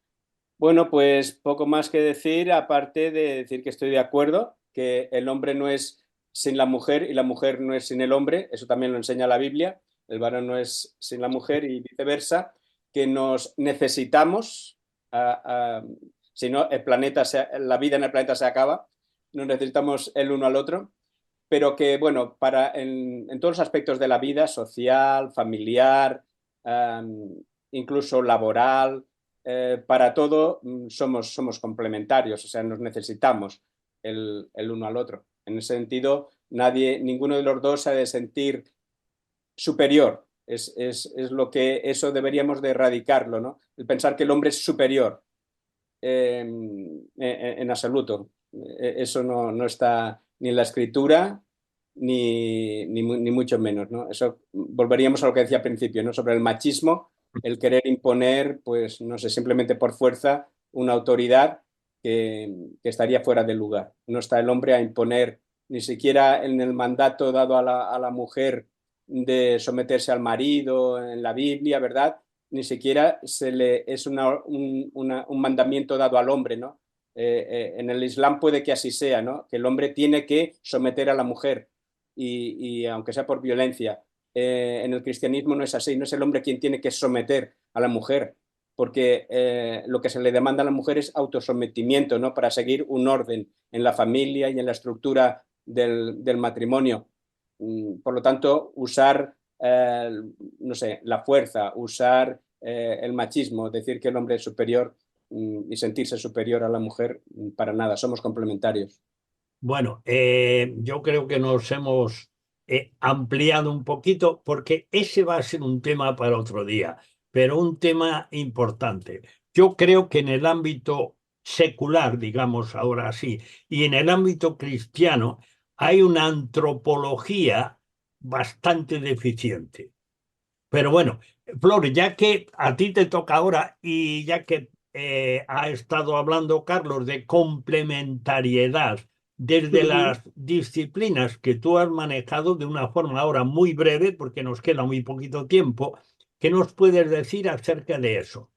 Bueno, pues poco más que decir, aparte de decir que estoy de acuerdo, que el hombre no es sin la mujer y la mujer no es sin el hombre, eso también lo enseña la Biblia, el varón no es sin la mujer y viceversa, que nos necesitamos, si no, la vida en el planeta se acaba, nos necesitamos el uno al otro, pero que, bueno, en todos los aspectos de la vida, social, familiar, incluso laboral, para todo somos complementarios, o sea, nos necesitamos el uno al otro. En ese sentido, ninguno de los dos se ha de sentir superior. Es eso deberíamos de erradicarlo, ¿no? El pensar que el hombre es superior en absoluto. Eso no está ni en la escritura ni mucho menos, ¿no? Eso volveríamos a lo que decía al principio, ¿no? Sobre el machismo, el querer imponer, pues no sé, simplemente por fuerza una autoridad que estaría fuera de lugar. No está el hombre a imponer, ni siquiera en el mandato dado a la mujer de someterse al marido en la Biblia, ¿verdad? Ni siquiera es un mandamiento dado al hombre, ¿no? En el Islam puede que así sea, ¿no? Que el hombre tiene que someter a la mujer, y aunque sea por violencia. En el cristianismo no es así, no es el hombre quien tiene que someter a la mujer, porque lo que se le demanda a la mujer es autosometimiento, ¿no? Para seguir un orden en la familia y en la estructura del matrimonio. Por lo tanto, usar, no sé, la fuerza, usar el machismo, decir que el hombre es superior y sentirse superior a la mujer, para nada, somos complementarios. Bueno, yo creo que nos hemos ampliado un poquito porque ese va a ser un tema para otro día, pero un tema importante. Yo creo que en el ámbito secular, digamos ahora sí, y en el ámbito cristiano hay una antropología bastante deficiente. Pero bueno, Flor, ya que a ti te toca ahora y ya que ha estado hablando Carlos de complementariedad desde las disciplinas que tú has manejado de una forma ahora muy breve, porque nos queda muy poquito tiempo, ¿qué nos puedes decir acerca de eso?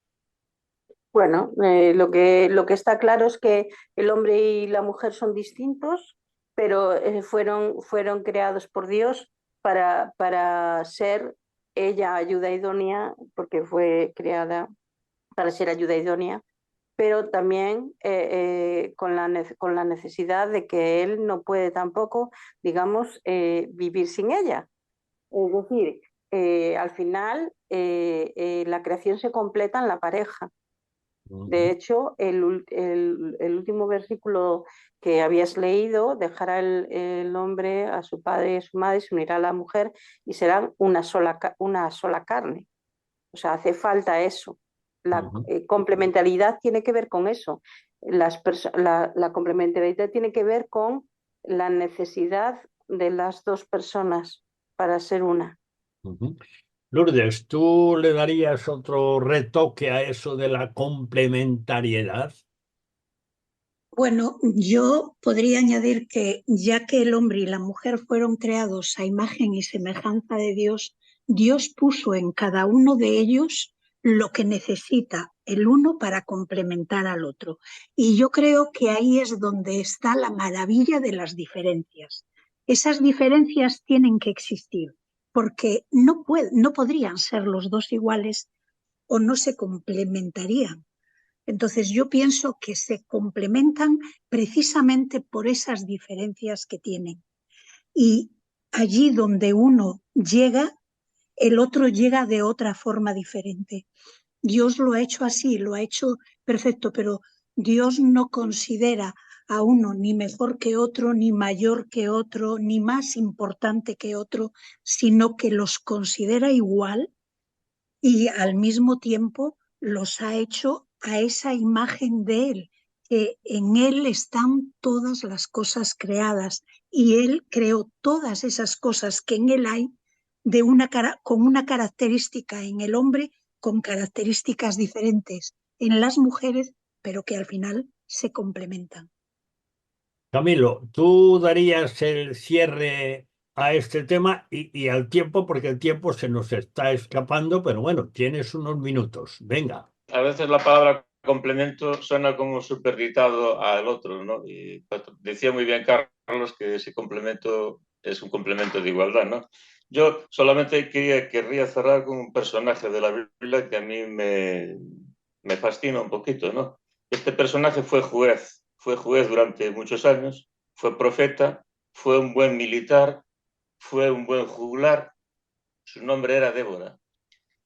Bueno, lo que está claro es que el hombre y la mujer son distintos, pero fueron creados por Dios para ser ella ayuda idónea, porque fue creada para ser ayuda idónea, pero también con la necesidad de que él no puede tampoco, digamos, vivir sin ella. Es decir, al final la creación se completa en la pareja. De hecho, el último versículo que habías leído, dejará el hombre a su padre y a su madre, se unirá a la mujer y serán una sola carne. O sea, hace falta eso. La complementariedad tiene que ver con eso. La complementariedad tiene que ver con la necesidad de las dos personas para ser una. Lourdes, ¿tú le darías otro retoque a eso de la complementariedad? Bueno, yo podría añadir que ya que el hombre y la mujer fueron creados a imagen y semejanza de Dios, Dios puso en cada uno de ellos lo que necesita el uno para complementar al otro. Y yo creo que ahí es donde está la maravilla de las diferencias. Esas diferencias tienen que existir, porque no podrían ser los dos iguales o no se complementarían. Entonces yo pienso que se complementan precisamente por esas diferencias que tienen. Y allí donde uno llega, el otro llega de otra forma diferente. Dios lo ha hecho así, lo ha hecho perfecto, pero Dios no considera a uno ni mejor que otro, ni mayor que otro, ni más importante que otro, sino que los considera igual y al mismo tiempo los ha hecho a esa imagen de Él, que en Él están todas las cosas creadas y Él creó todas esas cosas que en Él hay con una característica en el hombre, con características diferentes en las mujeres, pero que al final se complementan. Camilo, ¿tú darías el cierre a este tema y al tiempo, porque el tiempo se nos está escapando, pero bueno, tienes unos minutos. Venga. A veces la palabra complemento suena como superditado al otro, ¿no? Y decía muy bien Carlos que ese complemento es un complemento de igualdad, ¿no? Yo solamente querría cerrar con un personaje de la Biblia que a mí me fascina un poquito, ¿no? Este personaje fue juez durante muchos años, fue profeta, fue un buen militar, fue un buen juglar, su nombre era Débora.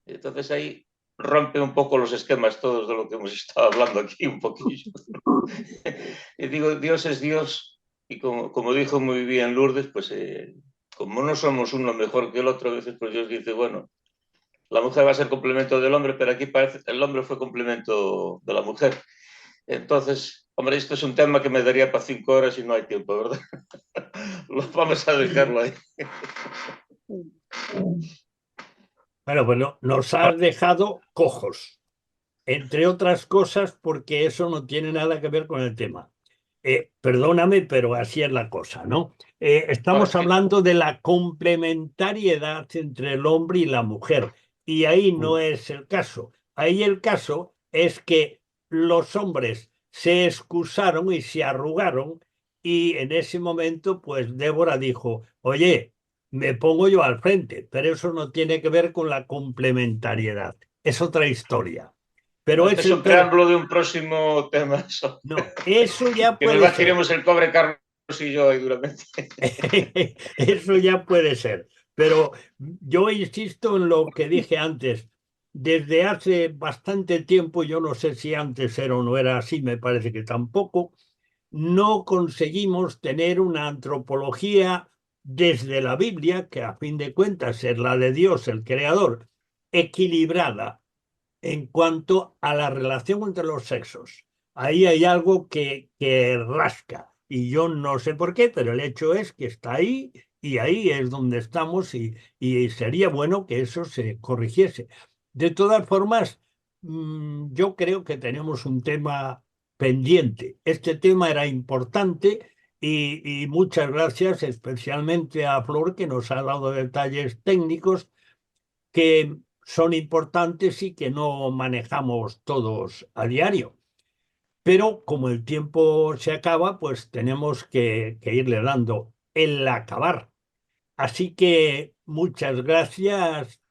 Entonces ahí rompe un poco los esquemas todos de lo que hemos estado hablando aquí un poquillo. Y digo, Dios es Dios, y como dijo muy bien Lourdes, pues como no somos uno mejor que el otro, a veces pues Dios dice, bueno, la mujer va a ser complemento del hombre, pero aquí parece que el hombre fue complemento de la mujer. Entonces, hombre, esto es un tema que me daría para 5 horas y no hay tiempo, ¿verdad? Vamos a dejarlo ahí. Bueno, nos has dejado cojos, entre otras cosas porque eso no tiene nada que ver con el tema. Perdóname, pero así es la cosa, ¿no? No, Estamos es que hablando de la complementariedad entre el hombre y la mujer, y ahí no es el caso. Ahí el caso es que los hombres se excusaron y se arrugaron, y en ese momento, pues Débora dijo, oye, me pongo yo al frente, pero eso no tiene que ver con la complementariedad, es otra historia. Pero este es es el un preámbulo de un próximo tema. Eso. No, eso ya Que nos puede ser. batiremos el cobre Carlos y yo ahí duramente. Eso ya puede ser. Pero yo insisto en lo que dije antes. Desde hace bastante tiempo, yo no sé si antes era o no era así, me parece que tampoco, no conseguimos tener una antropología desde la Biblia, que a fin de cuentas es la de Dios, el creador, equilibrada en cuanto a la relación entre los sexos. Ahí hay algo que rasca y yo no sé por qué, pero el hecho es que está ahí y ahí es donde estamos y sería bueno que eso se corrigiese. De todas formas, yo creo que tenemos un tema pendiente. Este tema era importante y muchas gracias especialmente a Flor que nos ha dado detalles técnicos que son importantes y que no manejamos todos a diario. Pero como el tiempo se acaba, pues tenemos que irle dando el acabar. Así que muchas gracias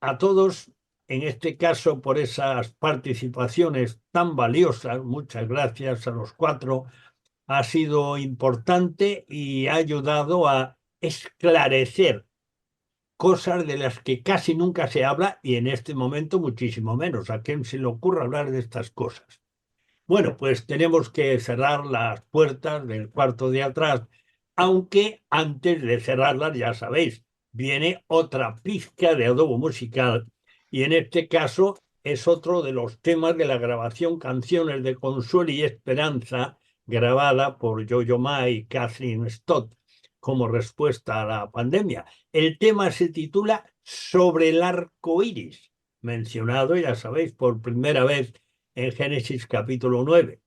a todos, en este caso por esas participaciones tan valiosas. Muchas gracias a los cuatro. Ha sido importante y ha ayudado a esclarecer cosas de las que casi nunca se habla y en este momento muchísimo menos. ¿A quién se le ocurre hablar de estas cosas? Bueno, pues tenemos que cerrar las puertas del cuarto de atrás, aunque antes de cerrarlas, ya sabéis, viene otra pizca de adobo musical y en este caso es otro de los temas de la grabación Canciones de Consuelo y Esperanza, grabada por Yo-Yo Ma y Catherine Stott como respuesta a la pandemia. El tema se titula Sobre el arco iris, mencionado, ya sabéis, por primera vez en Génesis capítulo 9.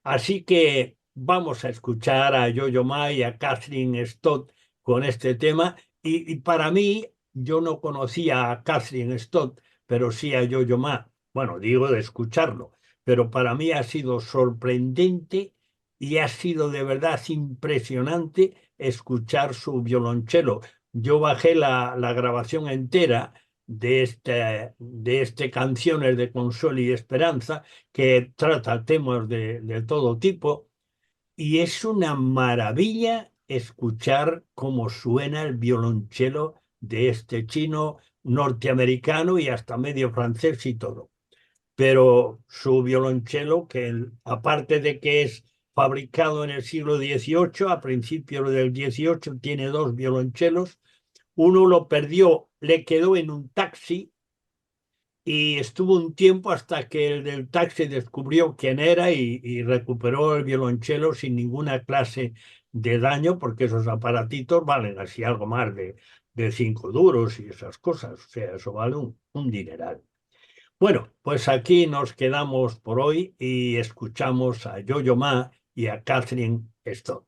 Así que vamos a escuchar a Yo-Yo Ma y a Catherine Stott con este tema. Y para mí, yo no conocía a Catherine Stott, pero sí a Yo-Yo Ma. Bueno, digo de escucharlo, pero para mí ha sido sorprendente y ha sido de verdad impresionante escuchar su violonchelo. Yo bajé la grabación entera de este Canciones de Consuelo y Esperanza, que trata temas de todo tipo, y es una maravilla escuchar cómo suena el violonchelo de este chino norteamericano y hasta medio francés y todo. Pero su violonchelo, que aparte de que es fabricado en el siglo XVIII, a principios del XVIII, tiene dos violonchelos. Uno lo perdió, le quedó en un taxi y estuvo un tiempo hasta que el del taxi descubrió quién era y recuperó el violonchelo sin ninguna clase de daño, porque esos aparatitos valen así algo más de 5 duros y esas cosas. O sea, eso vale un dineral. Bueno, pues aquí nos quedamos por hoy y escuchamos a Yo-Yo Ma y a Catherine Stott.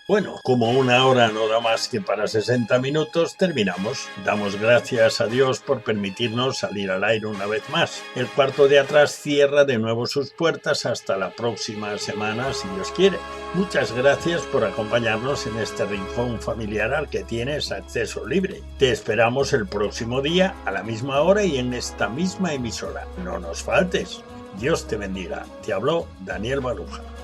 Bueno, como una hora no da más que para 60 minutos, terminamos. Damos gracias a Dios por permitirnos salir al aire una vez más. El Cuarto de Atrás cierra de nuevo sus puertas hasta la próxima semana, si Dios quiere. Muchas gracias por acompañarnos en este rincón familiar al que tienes acceso libre. Te esperamos el próximo día, a la misma hora y en esta misma emisora. No nos faltes. Dios te bendiga. Te habló Daniel Baluja.